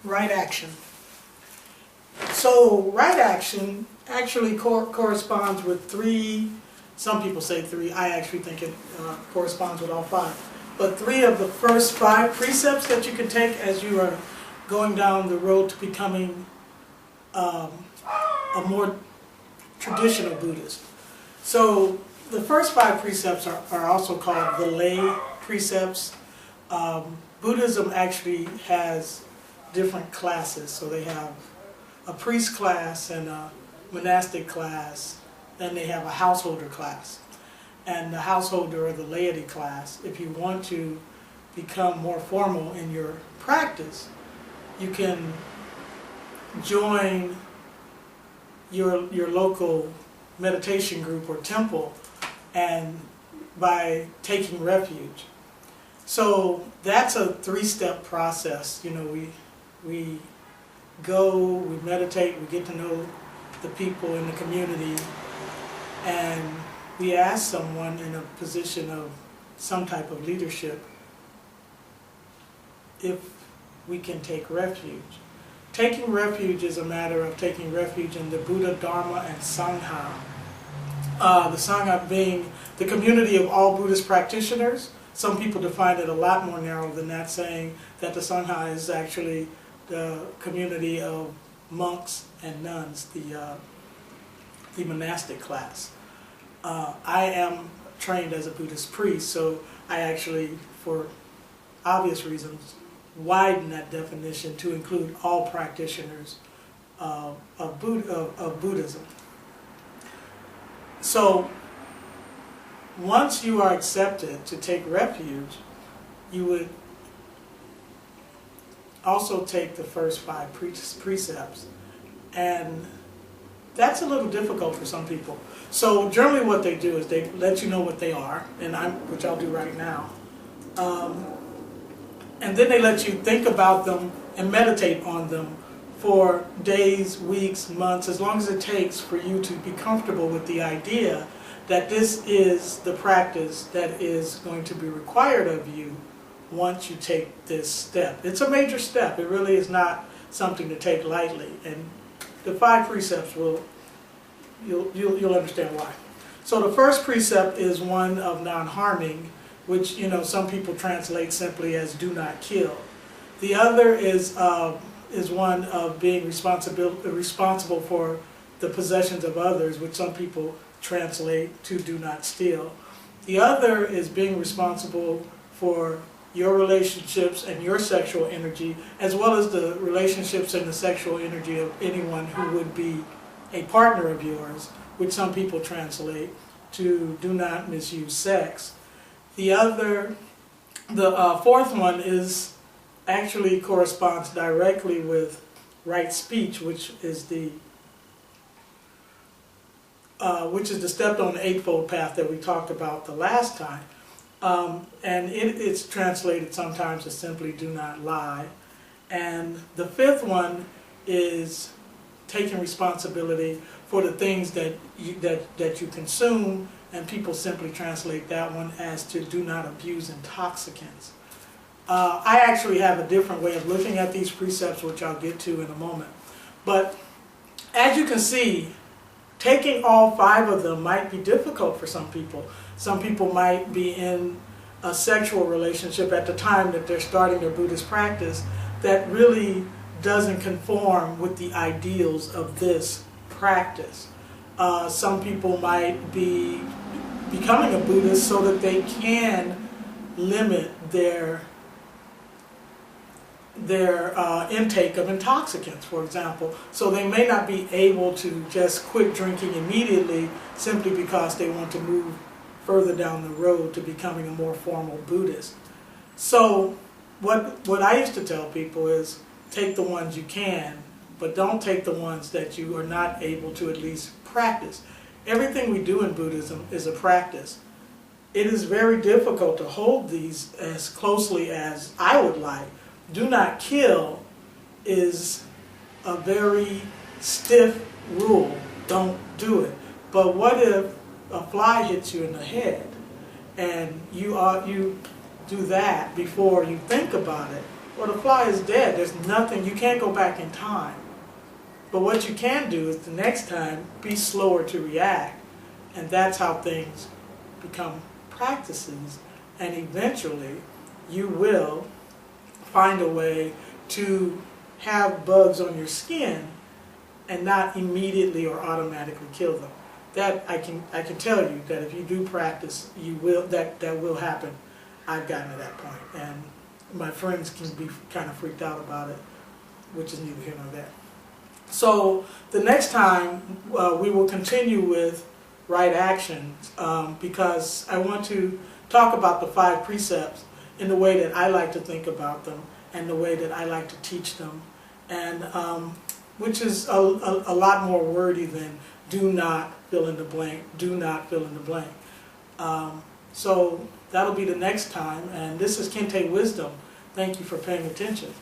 Right action. So right action actually corresponds with three, some people say three, I actually think it corresponds with all five, but three of the first five precepts that you can take as you are going down the road to becoming a more traditional Buddhist. So the first five precepts are also called the lay precepts. Buddhism actually has different classes, so they have a priest class and a monastic class, then they have a householder class. And the householder or the laity class, if you want to become more formal in your practice, you can join your local meditation group or temple and by taking refuge. So that's a three-step process. You know, we go, we meditate, we get to know the people in the community, and we ask someone in a position of some type of leadership if we can take refuge. Taking refuge is a matter of taking refuge in the Buddha, Dharma, and Sangha. The Sangha being the community of all Buddhist practitioners. Some people define it a lot more narrow than that, saying that the Sangha is actually the community of monks and nuns, the monastic class. I am trained as a Buddhist priest, so I actually, for obvious reasons, widen that definition to include all practitioners of Buddhism. So once you are accepted to take refuge, you would also take the first five precepts, and that's a little difficult for some people. So generally what they do is they let you know what they are, and which I'll do right now, and then they let you think about them and meditate on them for days, weeks, months, as long as it takes for you to be comfortable with the idea that this is the practice that is going to be required of you once you take this step. It's a major step. It really is not something to take lightly, and the five precepts you'll understand why. So the first precept is one of non-harming, which, you know, some people translate simply as do not kill. The other is one of being responsible for the possessions of others, which some people translate to do not steal. The other is being responsible for your relationships and your sexual energy, as well as the relationships and the sexual energy of anyone who would be a partner of yours, which some people translate to do not misuse sex. The fourth one actually corresponds directly with right speech, which is the step on the Eightfold Path that we talked about the last time. And it's translated sometimes as simply do not lie. And the fifth one is taking responsibility for the things that you consume, and people simply translate that one as to do not abuse intoxicants. I actually have a different way of looking at these precepts, which I'll get to in a moment. But as you can see, taking all five of them might be difficult for some people. Some people might be in a sexual relationship at the time that they're starting their Buddhist practice that really doesn't conform with the ideals of this practice. Some people might be becoming a Buddhist so that they can limit their intake of intoxicants, for example. So they may not be able to just quit drinking immediately simply because they want to move further down the road to becoming a more formal Buddhist. So what I used to tell people is take the ones you can, but don't take the ones that you are not able to at least practice. Everything we do in Buddhism is a practice. It is very difficult to hold these as closely as I would like. Do not kill is a very stiff rule. Don't do it. But what if a fly hits you in the head and you do that before you think about it? Well, the fly is dead. There's nothing, you can't go back in time. But what you can do is the next time, be slower to react. And that's how things become practices. And eventually, you will find a way to have bugs on your skin and not immediately or automatically kill them. That I can tell you that if you do practice, you will, that will happen. I've gotten to that point, and my friends can be kind of freaked out about it, which is neither here nor there. So the next time we will continue with right actions, because I want to talk about the 5 precepts in the way that I like to think about them and the way that I like to teach them, and which is a lot more wordy than do not fill in the blank, do not fill in the blank. So that'll be the next time, and this is Kente Wisdom. Thank you for paying attention.